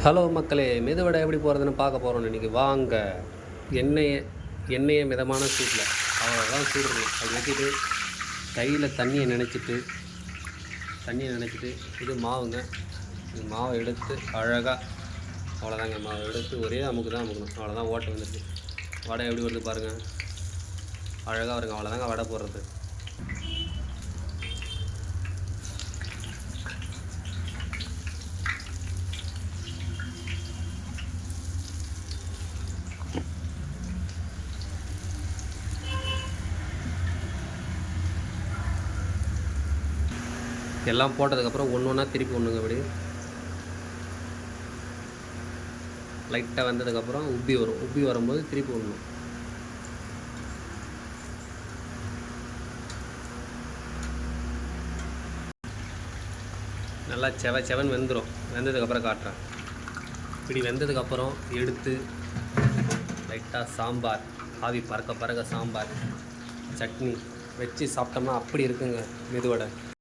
Hello மக்களே, மெதுவடை எப்படி போகிறதுன்னு பார்க்க போகிறோம் இன்றைக்கி. வாங்க. எண்ணெயை மிதமான சூட்டில் அவ்வளோதான் சூடுறணும். அது வச்சுட்டு கையில் தண்ணியை நினச்சிட்டு இது மாவுங்க. இது மாவை எடுத்து அழகாக அவ்வளோதாங்க. மாவை எடுத்து ஒரே அமுக்கு தான் அமுக்கணும். அவ்வளோதான், ஓட்டை வந்துடுது. வடை எப்படி வருது பாருங்கள், அழகாக வருங்க. அவ்வளோதாங்க வடை போடுறது. எல்லாம் போட்டதுக்கப்புறம் ஒன்று ஒன்றா திருப்பி ஒன்றுங்க. அப்படி லைட்டாக வந்ததுக்கப்புறம் உப்பி வரும். உப்பி வரும்போது திருப்பி ஒன்று. நல்லா செவன் வெந்துடும். வெந்ததுக்கப்புறம் காட்டுறேன். இப்படி வெந்ததுக்கப்புறம் எடுத்து லைட்டாக சாம்பார், ஆவி பறக்க சாம்பார், சட்னி வச்சு சாப்பிட்டோம்னா அப்படி இருக்குங்க மெதுவடை.